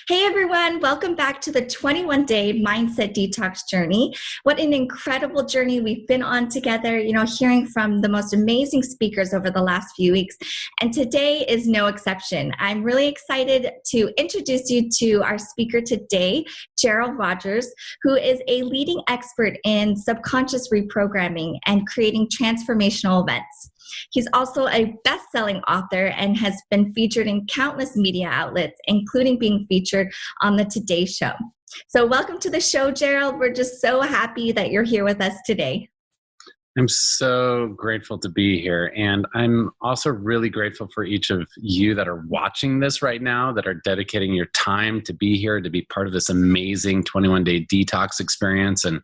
Hey everyone, welcome back to the 21-day Mindset Detox Journey. What an incredible journey we've been on together, hearing from the most amazing speakers over the last few weeks. And today is no exception. I'm really excited to introduce you to our speaker today, Gerold Rogers, who is a leading expert in subconscious reprogramming and creating transformational events. He's also a best-selling author and has been featured in countless media outlets, including being featured on the Today Show. So welcome to the show, Gerold. We're just so happy that you're here with us today. I'm so grateful to be here. And I'm also really grateful for each of you that are watching this right now, that are dedicating your time to be here, to be part of this amazing 21-day detox experience, and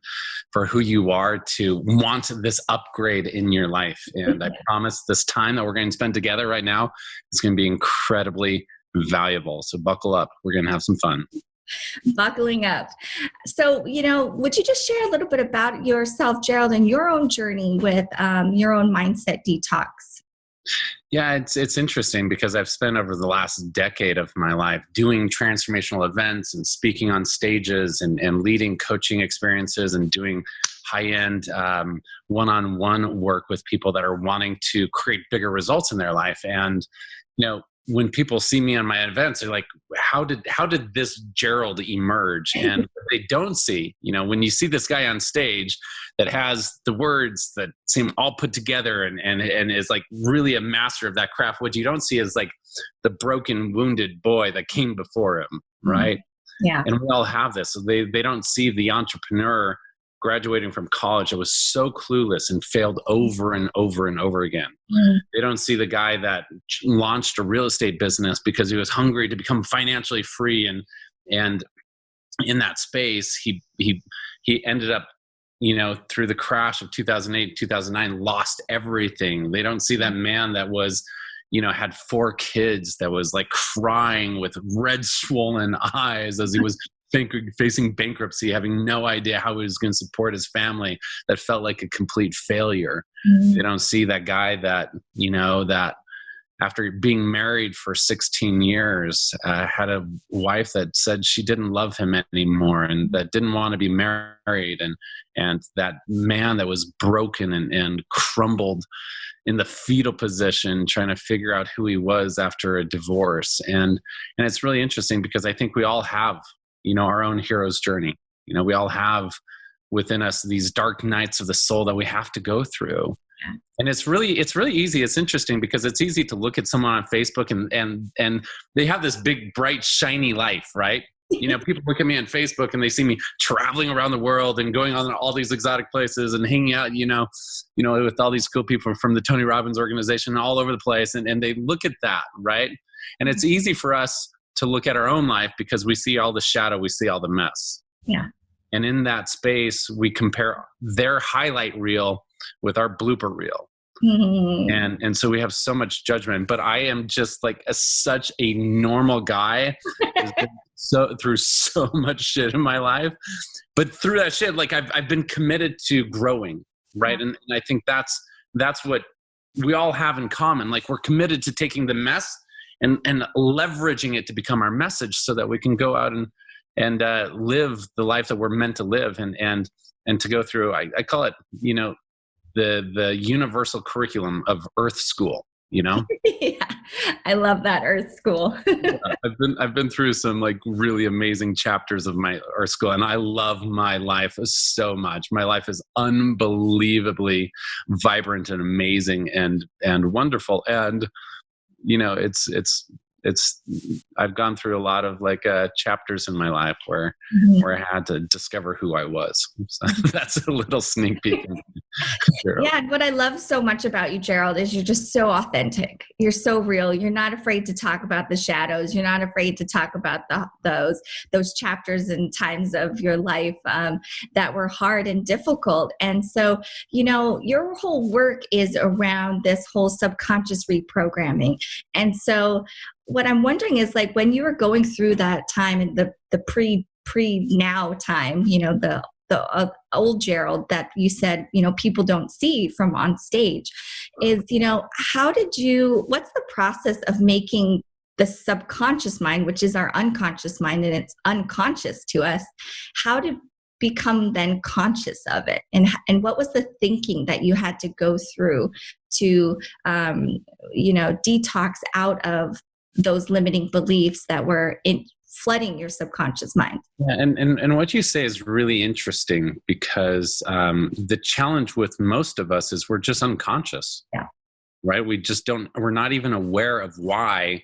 for who you are to want this upgrade in your life. And I promise this time that we're going to spend together right now is going to be incredibly valuable. So buckle up. We're going to have some fun. Buckling up. So, would you just share a little bit about yourself, Gerold, and your own journey with your own mindset detox? Yeah, it's interesting because I've spent over the last decade of my life doing transformational events and speaking on stages and leading coaching experiences and doing high-end one-on-one work with people that are wanting to create bigger results in their life. And, when people see me on my events, they're like, how did this Gerold emerge? And what they don't see, when you see this guy on stage that has the words that seem all put together and is like really a master of that craft, what you don't see is like the broken, wounded boy that came before him, right? Yeah. And we all have this. So they don't see the entrepreneur graduating from college that was so clueless and failed over and over and over again. They don't see the guy that launched a real estate business because he was hungry to become financially free, and in that space he ended up, through the crash of 2008, 2009, lost everything. They don't see that man that was, had 4 kids, that was like crying with red swollen eyes as he was facing bankruptcy, having no idea how he was going to support his family, that felt like a complete failure. They don't see that guy that, that after being married for 16 years, had a wife that said she didn't love him anymore and that didn't want to be married. And that man that was broken and crumbled in the fetal position, trying to figure out who he was after a divorce. And it's really interesting because I think we all have, our own hero's journey. We all have within us these dark nights of the soul that we have to go through. And it's really easy. It's interesting because it's easy to look at someone on Facebook and they have this big, bright, shiny life, right? People look at me on Facebook and they see me traveling around the world and going on all these exotic places and hanging out, with all these cool people from the Tony Robbins organization all over the place. And they look at that, right? And it's easy for us to look at our own life because we see all the shadow, we see all the mess. Yeah. And in that space, we compare their highlight reel with our blooper reel. And so we have so much judgment, but I am just like such a normal guy who's been through so much shit in my life, but through that shit, like I've been committed to growing. Right. And I think that's what we all have in common. Like we're committed to taking the mess and leveraging it to become our message so that we can go out and live the life that we're meant to live and to go through. I call it, the universal curriculum of Earth School, Yeah, I love that Earth School. I've been through some like really amazing chapters of my Earth School, and I love my life so much. My life is unbelievably vibrant and amazing and wonderful. And it's I've gone through a lot of like chapters in my life where I had to discover who I was. So that's a little sneak peek. Yeah, what I love so much about you, Gerold, is you're just so authentic. You're so real. You're not afraid to talk about the shadows. You're not afraid to talk about those chapters and times of your life that were hard and difficult. And so, your whole work is around this whole subconscious reprogramming. And so what I'm wondering is, like, when you were going through that time in the pre-now time, the old Gerold that you said, people don't see from on stage, is, what's the process of making the subconscious mind, which is our unconscious mind, and it's unconscious to us, how to become then conscious of it, and what was the thinking that you had to go through to detox out of those limiting beliefs that were flooding your subconscious mind? Yeah, and what you say is really interesting, because the challenge with most of us is we're just unconscious. Yeah. Right? We're not even aware of why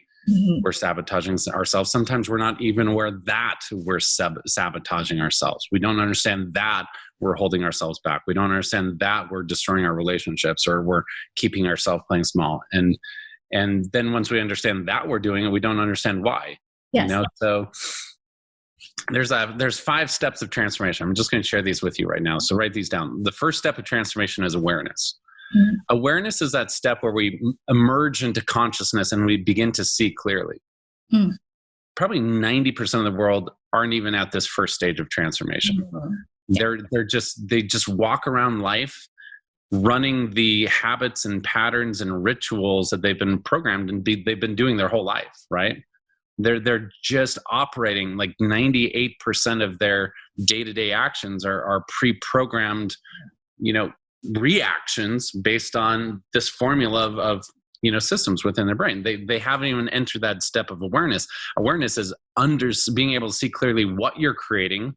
we're sabotaging ourselves. Sometimes we're not even aware that we're sabotaging ourselves. We don't understand that we're holding ourselves back. We don't understand that we're destroying our relationships, or we're keeping ourselves playing small. And then once we understand that we're doing it, we don't understand why. Yes. So there's 5 steps of transformation. I'm just going to share these with you right now. So write these down. The first step of transformation is awareness. Awareness is that step where we emerge into consciousness and we begin to see clearly. Probably 90% of the world aren't even at this first stage of transformation. They just walk around life running the habits and patterns and rituals that they've been programmed and they've been doing their whole life, right? They're just operating like 98% of their day-to-day actions are pre-programmed, reactions based on this formula of systems within their brain. They haven't even entered that step of awareness. Awareness is being able to see clearly what you're creating,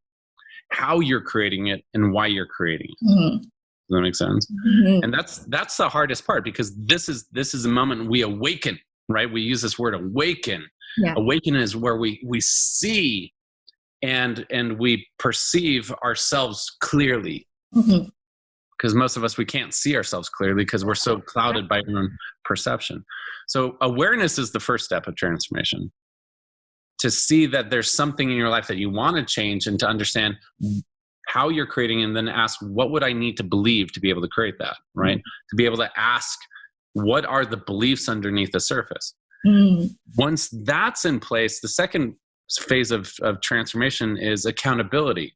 how you're creating it, and why you're creating it. Does that make sense? And that's the hardest part, because this is the moment we awaken, right? We use this word awaken. Yeah. Awaken is where we see and we perceive ourselves clearly. Because most of us, we can't see ourselves clearly because we're so clouded by our own perception. So awareness is the first step of transformation. To see that there's something in your life that you want to change, and to understand how you're creating, and then ask, what would I need to believe to be able to create that, right? To be able to ask, what are the beliefs underneath the surface? Once that's in place, the second phase of transformation is accountability.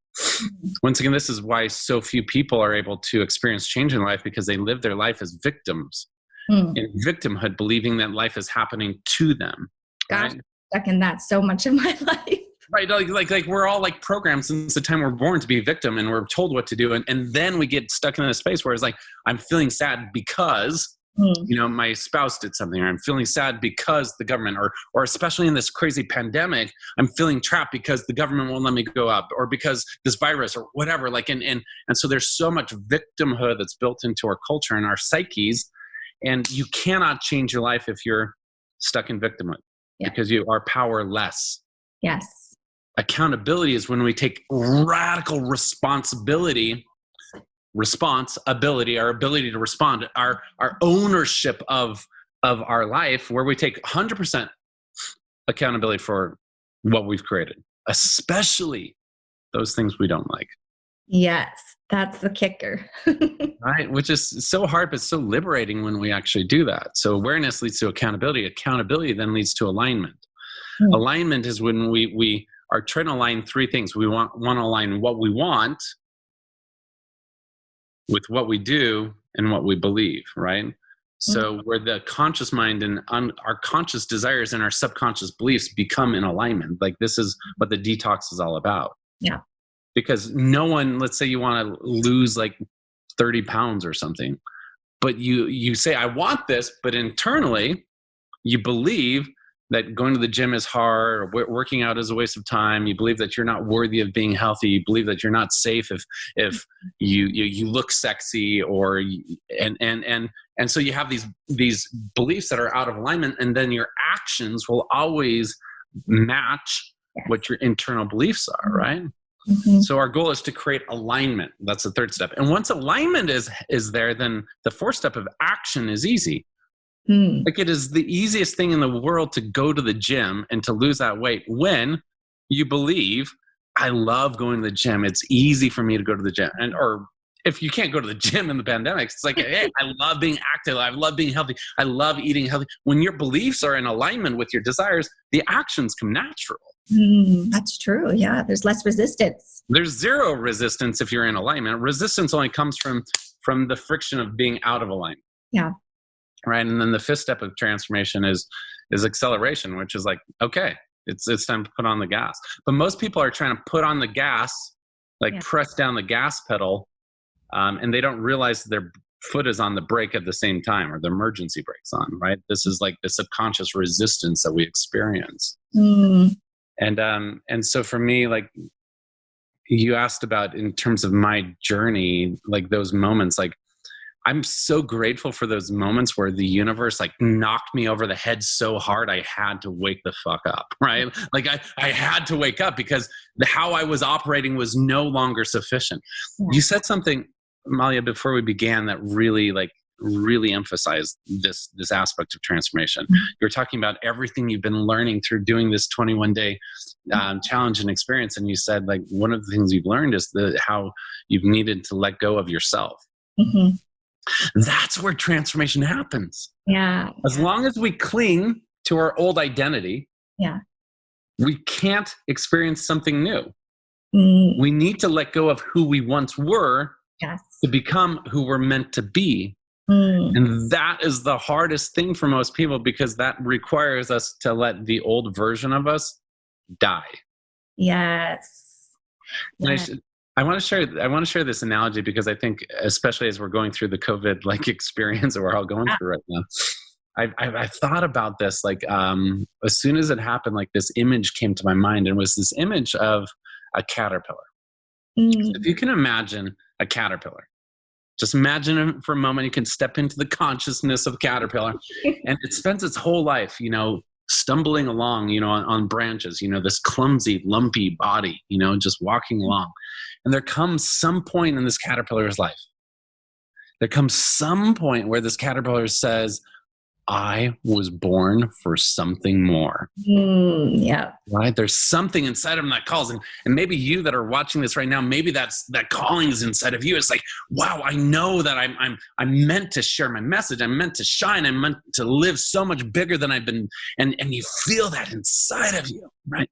Once again, this is why so few people are able to experience change in life, because they live their life as victims in victimhood, believing that life is happening to them. Gosh, right? Stuck in that so much of my life. Right, like we're all like programmed since the time we're born to be a victim, and we're told what to do, and then we get stuck in a space where it's like, I'm feeling sad because my spouse did something, or I'm feeling sad because the government, or especially in this crazy pandemic, I'm feeling trapped because the government won't let me go up, or because this virus, or whatever. Like, and so there's so much victimhood that's built into our culture and our psyches, and you cannot change your life if you're stuck in victimhood, because you are powerless. Yes. Accountability is when we take radical responsibility, our ability to respond, our ownership of our life, where we take 100% accountability for what we've created, especially those things we don't like. Yes, that's the kicker. Right, which is so hard, but so liberating when we actually do that. So awareness leads to accountability. Accountability then leads to alignment. Alignment is when we are trying to align 3 things. We want to align what we want with what we do and what we believe, right? So where the conscious mind and our conscious desires and our subconscious beliefs become in alignment. Like, this is what the detox is all about. Yeah. Because no one, let's say you want to lose like 30 pounds or something, but you say, I want this, but internally you believe that going to the gym is hard, or working out is a waste of time. You believe that you're not worthy of being healthy. You believe that you're not safe if you look sexy, and so you have these beliefs that are out of alignment, and then your actions will always match what your internal beliefs are, right? So our goal is to create alignment. That's the third step. And once alignment is there, then the 4th step of action is easy. Like, it is the easiest thing in the world to go to the gym and to lose that weight when you believe, I love going to the gym. It's easy for me to go to the gym. Or if you can't go to the gym in the pandemic, it's like, hey, I love being active. I love being healthy. I love eating healthy. When your beliefs are in alignment with your desires, the actions come natural. That's true. Yeah. There's less resistance. There's 0 resistance if you're in alignment. Resistance only comes from the friction of being out of alignment. Yeah. Right. And then the 5th step of transformation is is acceleration, which is like, okay, it's time to put on the gas. But most people are trying to put on the gas, like press down the gas pedal, and they don't realize their foot is on the brake at the same time, or the emergency brake's on, right? This is like the subconscious resistance that we experience. And so for me, like you asked about in terms of my journey, like those moments, like I'm so grateful for those moments where the universe like knocked me over the head so hard I had to wake the fuck up, right? Like I had to wake up because how I was operating was no longer sufficient. You said something, Malia, before we began that really emphasized this aspect of transformation. You were talking about everything you've been learning through doing this 21-day challenge and experience. And you said like one of the things you've learned is how you've needed to let go of yourself. That's where transformation happens. As long as we cling to our old identity, we can't experience something new. We need to let go of who we once were to become who we're meant to be. And that is the hardest thing for most people, because that requires us to let the old version of us die. I want to share this analogy because I think, especially as we're going through the COVID like experience that we're all going through right now, I've thought about this. Like as soon as it happened, like this image came to my mind, and it was this image of a caterpillar. So if you can imagine a caterpillar, just imagine it for a moment. You can step into the consciousness of a caterpillar, and it spends its whole life, stumbling along, on branches, this clumsy, lumpy body, just walking along. And there comes some point in this caterpillar's life. There comes some point where this caterpillar says, I was born for something more. Right? There's something inside of him that calls. And maybe you that are watching this right now, maybe that calling is inside of you. It's like, wow, I know that I'm meant to share my message. I'm meant to shine. I'm meant to live so much bigger than I've been. And you feel that inside of you, right?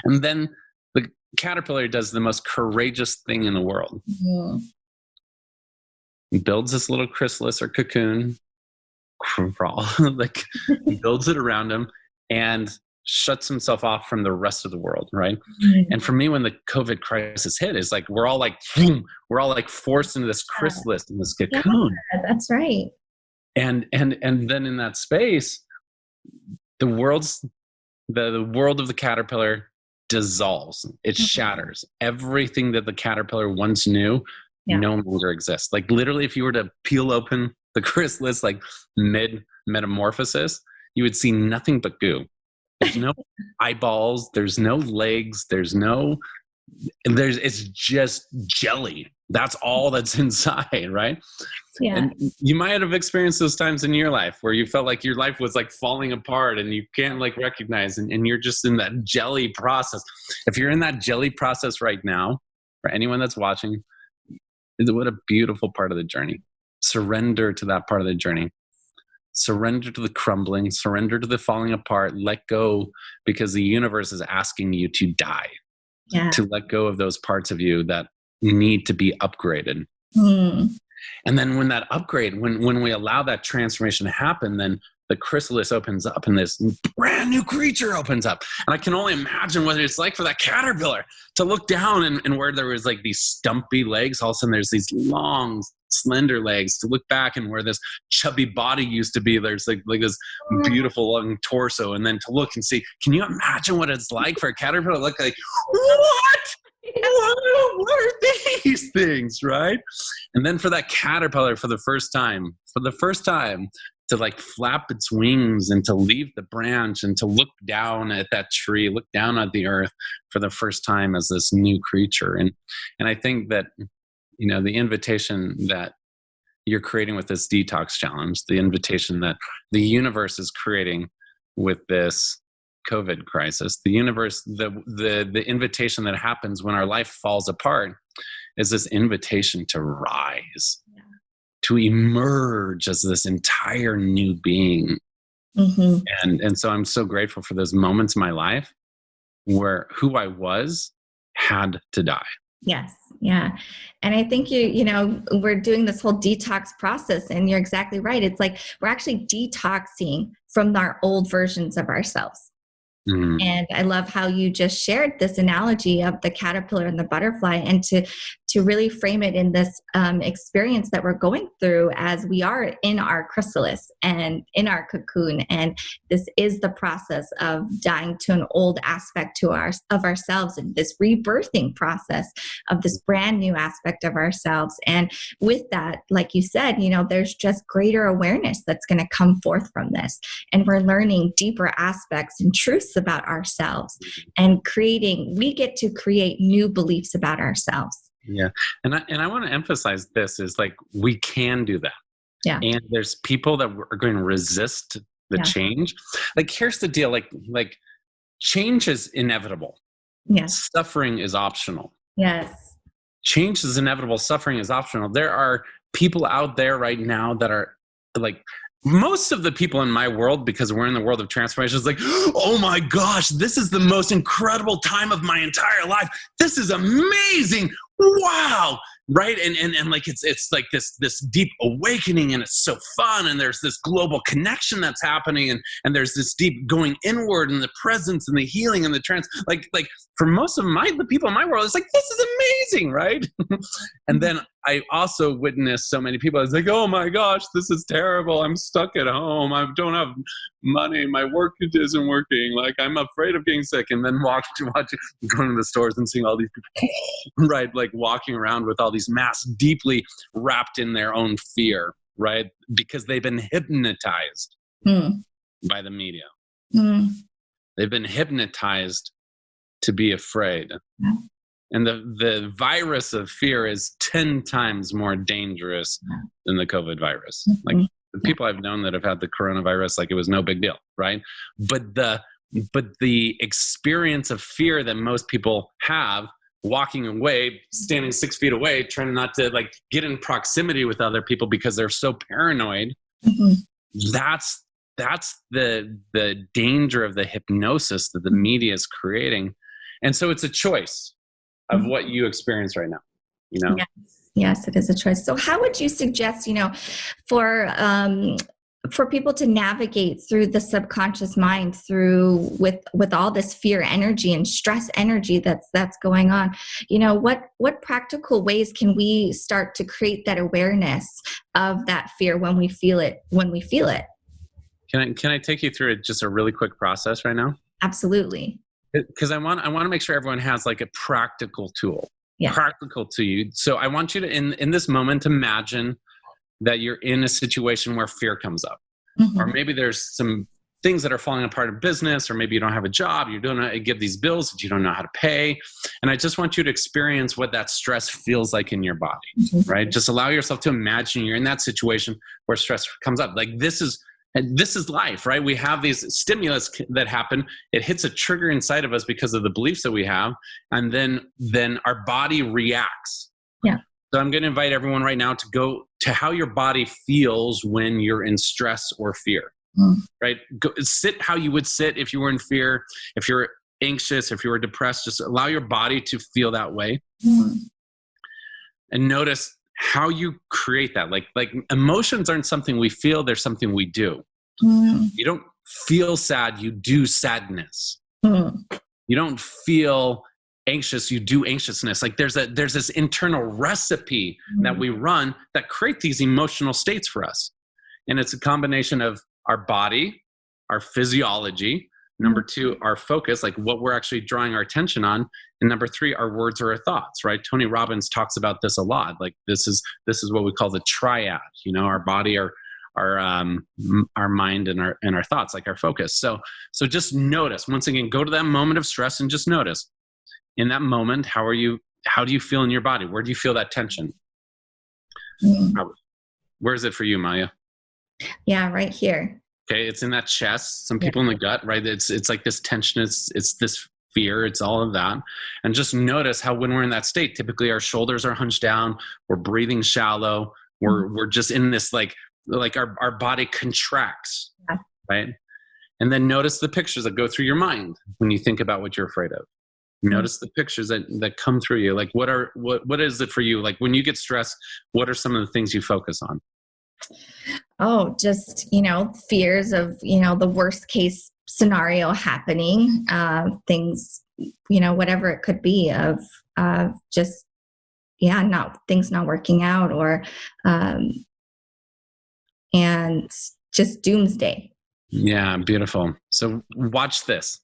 And then the caterpillar does the most courageous thing in the world. He builds this little chrysalis or cocoon, crawl, like he builds it around him and shuts himself off from the rest of the world, right? And for me, when the COVID crisis hit, it's like we're all like forced into this chrysalis, in this cocoon. That's right. And then in that space, the world of the caterpillar dissolves. It shatters. Everything that the caterpillar once knew no longer exists. Like literally, if you were to peel open the chrysalis, like mid-metamorphosis, you would see nothing but goo. There's no eyeballs. There's no legs. It's just jelly. That's all that's inside, right? And you might have experienced those times in your life where you felt like your life was like falling apart and you can't like recognize, and you're just in that jelly process. If you're in that jelly process right now, for anyone that's watching, what a beautiful part of the journey. Surrender to that part of the journey. Surrender to the crumbling, surrender to the falling apart, let go, because the universe is asking you to die, to let go of those parts of you that need to be upgraded. And then when that upgrade, when we allow that transformation to happen, then the chrysalis opens up and this brand new creature opens up. And I can only imagine what it's like for that caterpillar to look down and where there was like these stumpy legs, all of a sudden there's these long, slender legs, to look back, and where this chubby body used to be, there's like this beautiful long torso. And then to look and see, can you imagine what it's like for a caterpillar to look like, what are these things, right? And then for that caterpillar for the first time, to like flap its wings and to leave the branch and to look down at that tree, look down at the earth for the first time as this new creature. And I think that, the invitation that you're creating with this detox challenge, the invitation that the universe is creating with this COVID crisis, the universe, the invitation that happens when our life falls apart is this invitation to rise, to emerge as this entire new being. And so I'm so grateful for those moments in my life where who I was had to die. Yes. Yeah. And I think we're doing this whole detox process, and you're exactly right. It's like we're actually detoxing from our old versions of ourselves. Mm. And I love how you just shared this analogy of the caterpillar and the butterfly, and to really frame it in this experience that we're going through as we are in our chrysalis and in our cocoon. And this is the process of dying to an old aspect of ourselves, and this rebirthing process of this brand new aspect of ourselves. And with that, like you said, there's just greater awareness that's going to come forth from this. And we're learning deeper aspects and truths about ourselves, and we get to create new beliefs about ourselves. Yeah. And I want to emphasize this is like, we can do that. Yeah. And there's people that are going to resist the change. Like, here's the deal. Like change is inevitable. Yes. Suffering is optional. Yes. Change is inevitable. Suffering is optional. There are people out there right now that are like, most of the people in my world, because we're in the world of transformation, is like, oh my gosh, this is the most incredible time of my entire life. This is amazing. Wow. Right. And like, it's like this deep awakening, and it's so fun. And there's this global connection that's happening. And there's this deep going inward, and the presence and the healing and the like for most of the people in my world, it's like, this is amazing. Right. And then I also witnessed so many people. I was like, oh my gosh, this is terrible. I'm stuck at home. I don't have money. My work isn't working. Like, I'm afraid of getting sick. And then going to the stores and seeing all these people, right? Like walking around with all these masks, deeply wrapped in their own fear, right? Because they've been hypnotized by the media. They've been hypnotized to be afraid. And the virus of fear is 10 times more dangerous than the COVID virus. Like, the people I've known that have had the coronavirus, like, it was no big deal, right? But the experience of fear that most people have, walking away, standing 6 feet away, trying not to like get in proximity with other people because they're so paranoid. That's the danger of the hypnosis that the media is creating. And so it's a choice of what you experience right now, Yes, it is a choice. So how would you suggest, for people to navigate through the subconscious mind, with all this fear energy and stress energy that's going on? What practical ways can we start to create that awareness of that fear when we feel it? Can I take you through just a really quick process right now? Absolutely. Because I want to make sure everyone has like a practical tool, practical to you. So I want you to, in this moment, imagine that you're in a situation where fear comes up, or maybe there's some things that are falling apart in business, or maybe you don't have a job, you don't give these bills that you don't know how to pay. And I just want you to experience what that stress feels like in your body, right? Just allow yourself to imagine you're in that situation where stress comes up. Like, this is life, right? We have these stimulus that happen. It hits a trigger inside of us because of the beliefs that we have. And then our body reacts. Yeah. So I'm going to invite everyone right now to go to how your body feels when you're in stress or fear, right? Sit how you would sit if you were in fear, if you're anxious, if you were depressed. Just allow your body to feel that way. And notice how you create that. Like emotions aren't something we feel, they're something we do. You don't feel sad, you do sadness. You don't feel anxious, you do anxiousness. Like, there's this internal recipe that we run that create these emotional states for us. And it's a combination of our body, our physiology, number 2, our focus, like what we're actually drawing our attention on. And number 3, our words or our thoughts, right? Tony Robbins talks about this a lot. Like, this is what we call the triad, our body, our mind, and our thoughts, like our focus. So just notice, once again, go to that moment of stress and just notice in that moment, how do you feel in your body? Where do you feel that tension? Where is it for you, Maya? Yeah, right here. Okay, it's in that chest. Some people in the gut, right? It's like this tension. It's this fear. It's all of that. And just notice how when we're in that state, typically our shoulders are hunched down. We're breathing shallow. We're just in this like our body contracts, right? And then notice the pictures that go through your mind when you think about what you're afraid of. Notice the pictures that come through you. Like what is it for you? Like when you get stressed, what are some of the things you focus on? Oh, just, fears of, the worst case scenario happening, things, whatever it could be of just, things not working out or, and just doomsday. Yeah, beautiful. So watch this.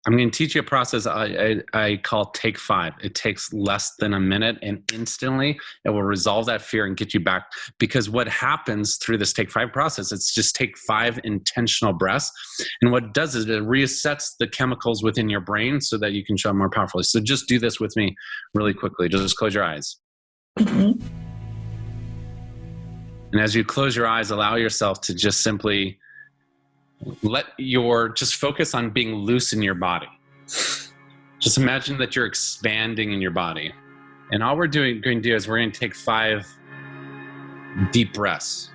I'm going to teach you a process I call Take 5. It takes less than a minute, and instantly it will resolve that fear and get you back. Because what happens through this Take 5 process, it's just take 5 intentional breaths. And what it does is it resets the chemicals within your brain so that you can show up more powerfully. So just do this with me really quickly. Just close your eyes. Mm-hmm. And as you close your eyes, allow yourself to just simply just focus on being loose in your body. Just imagine that you're expanding in your body. And all we're going to do is we're going to take 5 deep breaths.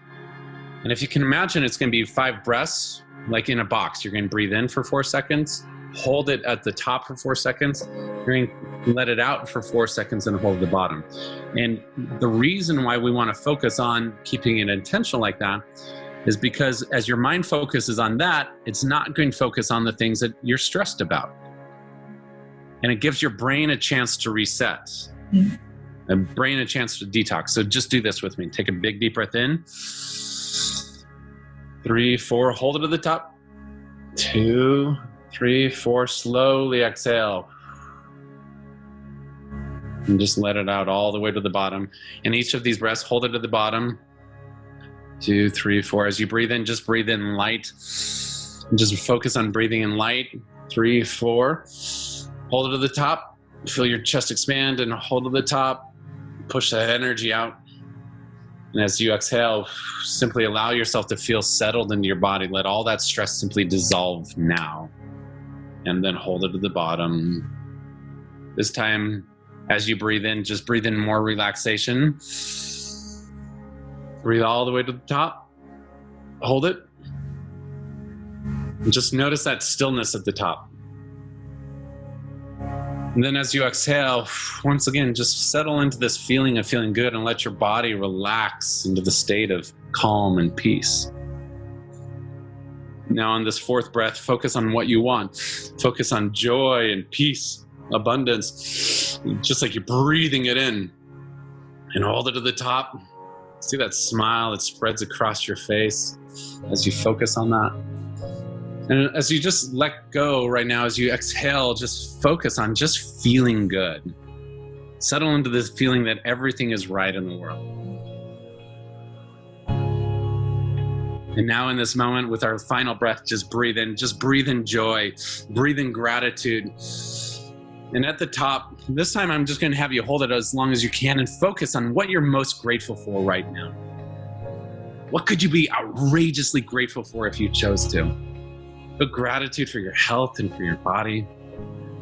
And if you can imagine, it's going to be 5 breaths, like in a box. You're going to breathe in for 4 seconds, hold it at the top for 4 seconds. You're going to let it out for 4 seconds and hold the bottom. And the reason why we want to focus on keeping it intentional like that is because as your mind focuses on that, it's not going to focus on the things that you're stressed about. And it gives your brain a chance to reset, a brain a chance to detox. So just do this with me. Take a big deep breath in. 3, 4, hold it to the top. 2, 3, 4, slowly exhale. And just let it out all the way to the bottom. And each of these breaths, hold it to the bottom. 2, 3, 4. As you breathe in, just breathe in light. Just focus on breathing in light. 3, 4. Hold it to the top. Feel your chest expand and hold it to the top. Push that energy out. And as you exhale, simply allow yourself to feel settled into your body. Let all that stress simply dissolve now. And then hold it to the bottom. This time, as you breathe in, just breathe in more relaxation. Breathe all the way to the top. Hold it. And just notice that stillness at the top. And then as you exhale, once again, just settle into this feeling of feeling good and let your body relax into the state of calm and peace. Now on this 4th breath, focus on what you want. Focus on joy and peace, abundance, just like you're breathing it in. And hold it to the top. See that smile that spreads across your face as you focus on that. And as you just let go right now, as you exhale, just focus on just feeling good. Settle into this feeling that everything is right in the world. And now in this moment with our final breath, just breathe in joy, breathe in gratitude. And at the top, this time I'm just going to have you hold it as long as you can and focus on what you're most grateful for right now. What could you be outrageously grateful for if you chose to? Feel gratitude for your health and for your body.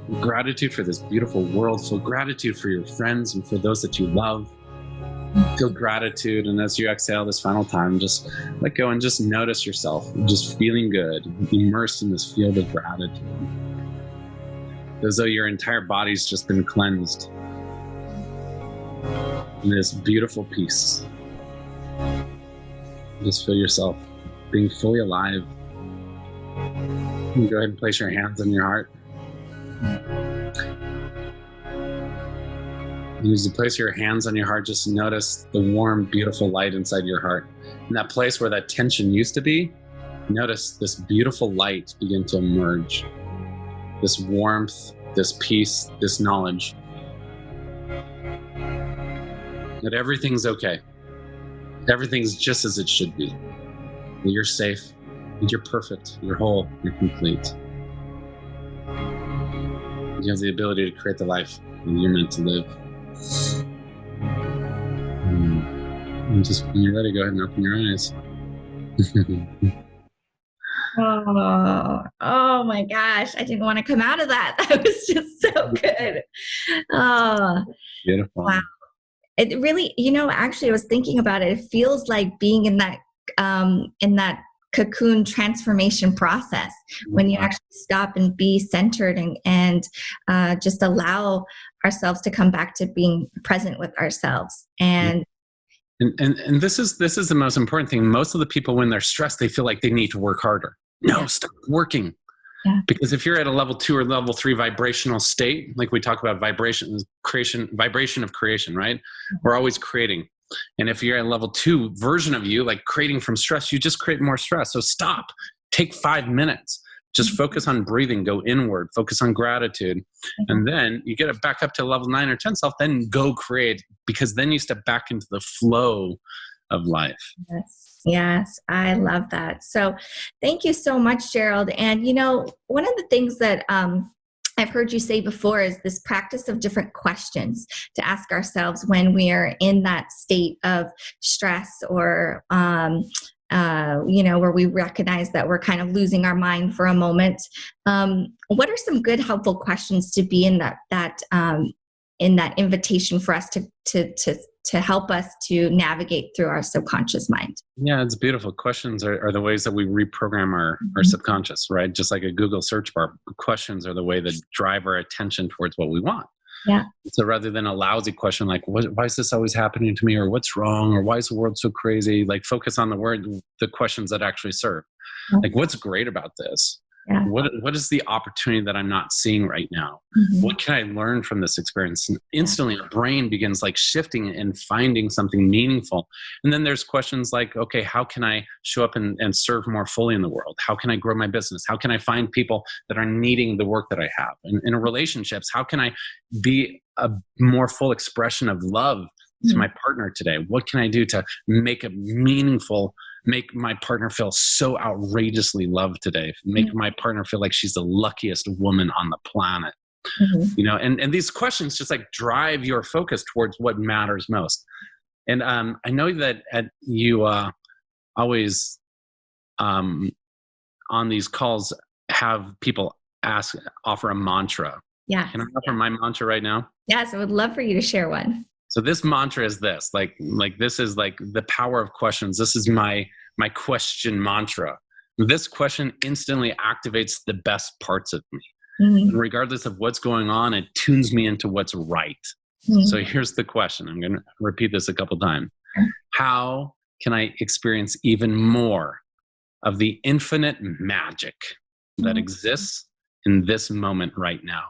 Feel gratitude for this beautiful world. Feel gratitude for your friends and for those that you love. Feel gratitude. And as you exhale this final time, just let go and just notice yourself just feeling good, immersed in this field of gratitude. As though your entire body's just been cleansed in this beautiful peace. Just feel yourself being fully alive. You can go ahead and place your hands on your heart. And as you place your hands on your heart, just notice the warm, beautiful light inside your heart. In that place where that tension used to be, notice this beautiful light begin to emerge. This warmth, this peace, this knowledge that everything's okay. Everything's just as it should be. That you're safe, that you're perfect, you're whole, you're complete. You have the ability to create the life that you're meant to live. And just when you're ready, go ahead and open your eyes. Oh my gosh. I didn't want to come out of that. That was just so good. Oh, beautiful. Wow. It really, actually I was thinking about it. It feels like being in that cocoon transformation process when you actually stop and be centered and just allow ourselves to come back to being present with ourselves. And this is the most important thing. Most of the people, when they're stressed, they feel like they need to work harder. No, stop working. Yeah. Because if you're at a level 2 or level 3 vibrational state, like we talk about vibration of creation, right? We're always creating. And if you're at level 2 version of you, like creating from stress, you just create more stress. So stop, take 5 minutes, just focus on breathing, go inward, focus on gratitude. And then you get it back up to level 9 or 10 self, then go create, because then you step back into the flow of life. Yes, I love that. So thank you so much, Gerold. And, one of the things that I've heard you say before is this practice of different questions to ask ourselves when we are in that state of stress or, where we recognize that we're kind of losing our mind for a moment. What are some good, helpful questions to be in that invitation for us to help us to navigate through our subconscious mind? Yeah, it's beautiful. Questions are the ways that we reprogram our subconscious, right? Just like a Google search bar, questions are the way that drive our attention towards what we want. Yeah. So rather than a lousy question like, why is this always happening to me? Or what's wrong? Or why is the world so crazy? Like focus on the questions that actually serve. Like, what's great about this? Yeah. What is the opportunity that I'm not seeing right now? What can I learn from this experience? And instantly our brain begins like shifting and finding something meaningful. And then there's questions like, okay, how can I show up and serve more fully in the world? How can I grow my business? How can I find people that are needing the work that I have? And in relationships, how can I be a more full expression of love to my partner today? What can I do to make my partner feel so outrageously loved today? Make my partner feel like she's the luckiest woman on the planet. And these questions just like drive your focus towards what matters most. And I know that you always on these calls have people offer a mantra. Yeah. Can I offer my mantra right now? Yes, I would love for you to share one. So this mantra is this, like this is like the power of questions. This is my question mantra. This question instantly activates the best parts of me. And regardless of what's going on, it tunes me into what's right. So here's the question. I'm going to repeat this a couple times. How can I experience even more of the infinite magic that exists in this moment right now?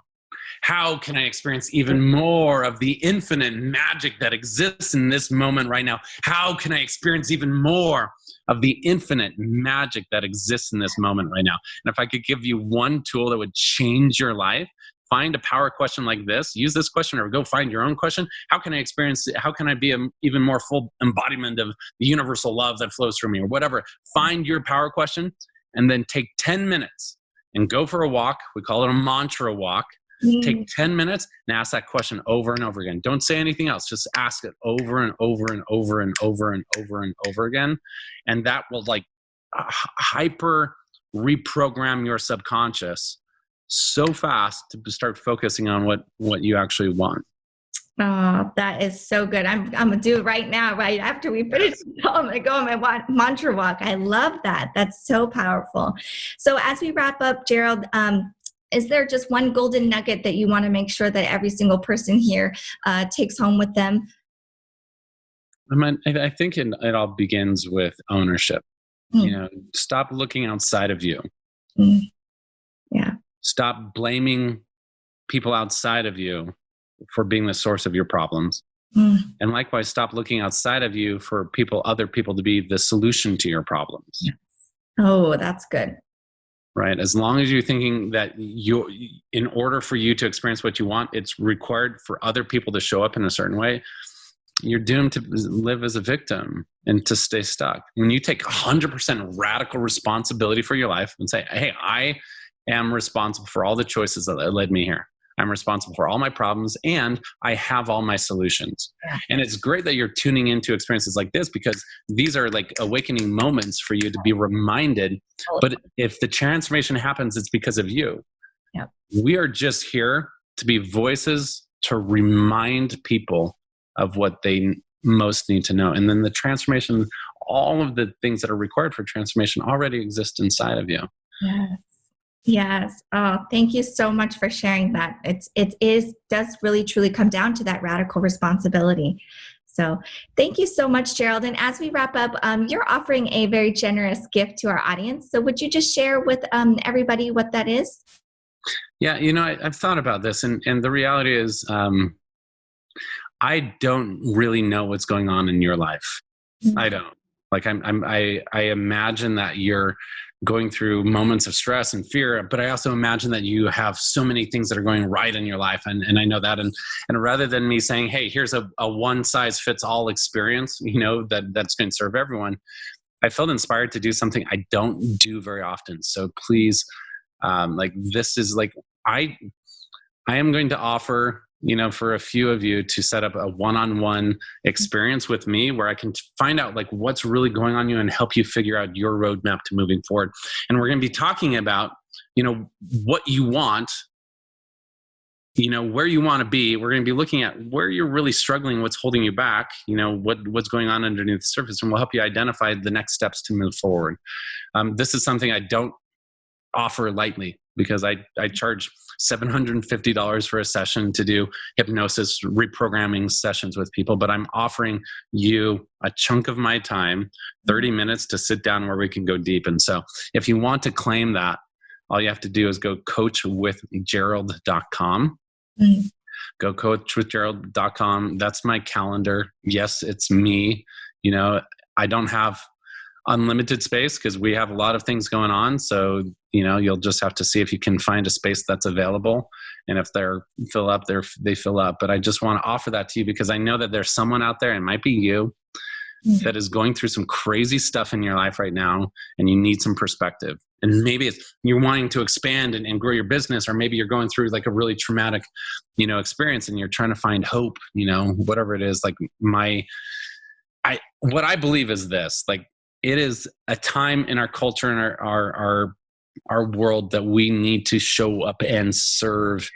How can I experience even more of the infinite magic that exists in this moment right now? How can I experience even more of the infinite magic that exists in this moment right now? And if I could give you one tool that would change your life, find a power question like this, use this question, or go find your own question. How can I be an even more full embodiment of the universal love that flows through me, or whatever? Find your power question and then take 10 minutes and go for a walk. We call it a mantra walk. Take 10 minutes and ask that question over and over again. Don't say anything else. Just ask it over and over and over and over and over and over again. And that will like hyper reprogram your subconscious so fast to start focusing on what you actually want. Oh, that is so good. I'm going to do it right now, right after we finish. I'm going to go on my mantra walk. I love that. That's so powerful. So as we wrap up, Gerold, is there just one golden nugget that you want to make sure that every single person here takes home with them? I think it all begins with ownership. Stop looking outside of you. Yeah. Stop blaming people outside of you for being the source of your problems. And likewise, stop looking outside of you for other people to be the solution to your problems. Yeah. Oh, that's good. Right? As long as you're thinking that in order for you to experience what you want, it's required for other people to show up in a certain way, you're doomed to live as a victim and to stay stuck. When you take 100% radical responsibility for your life and say, hey, I am responsible for all the choices that led me here. I'm responsible for all my problems and I have all my solutions. Yeah. And it's great that you're tuning into experiences like this because these are like awakening moments for you to be reminded. But if the transformation happens, it's because of you. Yeah. We are just here to be voices to remind people of what they most need to know. And then the transformation all of the things that are required for transformation already exist inside of you. Yes. Yes. Oh, thank you so much for sharing that. Does really truly come down to that radical responsibility. So thank you so much, Gerold. And as we wrap up, you're offering a very generous gift to our audience. So would you just share with everybody what that is? Yeah, I've thought about this, and the reality is, I don't really know what's going on in your life. Mm-hmm. I don't. Like I imagine that you're going through moments of stress and fear, but I also imagine that you have so many things that are going right in your life. And I know that. And rather than me saying, hey, here's a one size fits all experience, that's going to serve everyone, I felt inspired to do something I don't do very often. So please, this is I am going to offer, for a few of you to set up a one-on-one experience with me where I can find out what's really going on in you and help you figure out your roadmap to moving forward. And we're going to be talking about, what you want, where you want to be. We're going to be looking at where you're really struggling, what's holding you back, what's going on underneath the surface, and we'll help you identify the next steps to move forward. This is something I don't offer lightly, because I charge $750 for a session to do hypnosis reprogramming sessions with people, but I'm offering you a chunk of my time, 30 minutes to sit down where we can go deep. And so if you want to claim that, all you have to do is go coachwithgerold.com. Mm-hmm. Go coachwithgerold.com. That's my calendar. Yes, it's me. I don't have unlimited space because we have a lot of things going on. So, you'll just have to see if you can find a space that's available. And if they're fill up, they fill up. But I just want to offer that to you because I know that there's someone out there, it might be you, that is going through some crazy stuff in your life right now, and you need some perspective. And maybe it's you're wanting to expand and grow your business, or maybe you're going through a really traumatic, experience, and you're trying to find hope, whatever it is. What I believe is this, it is a time in our culture and our world that we need to show up and serve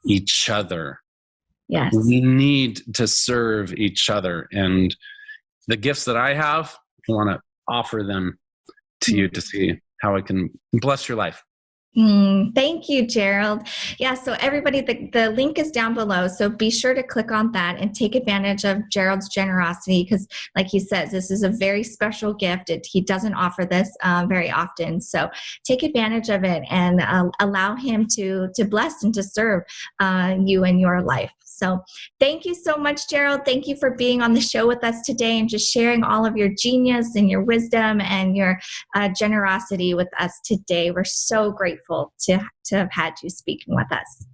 each other. Yes. We need to serve each other. And the gifts that I have, I want to offer them to you to see how it can bless your life. Thank you, Gerold. Yeah, so everybody, the link is down below. So be sure to click on that and take advantage of Gerold's generosity because, like he says, this is a very special gift. He doesn't offer this very often. So take advantage of it and allow him to bless and to serve you in your life. So thank you so much, Gerold. Thank you for being on the show with us today and just sharing all of your genius and your wisdom and your generosity with us today. We're so grateful to have had you speaking with us.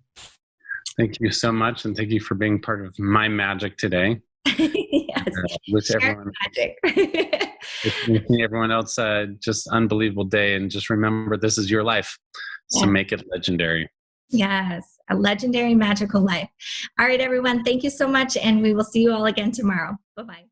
Thank you so much. And thank you for being part of my magic today. Yes. With everyone. Magic. Wishing everyone else just unbelievable day. And just remember, this is your life. So make it legendary. Yes, a legendary, magical life. All right, everyone. Thank you so much. And we will see you all again tomorrow. Bye-bye.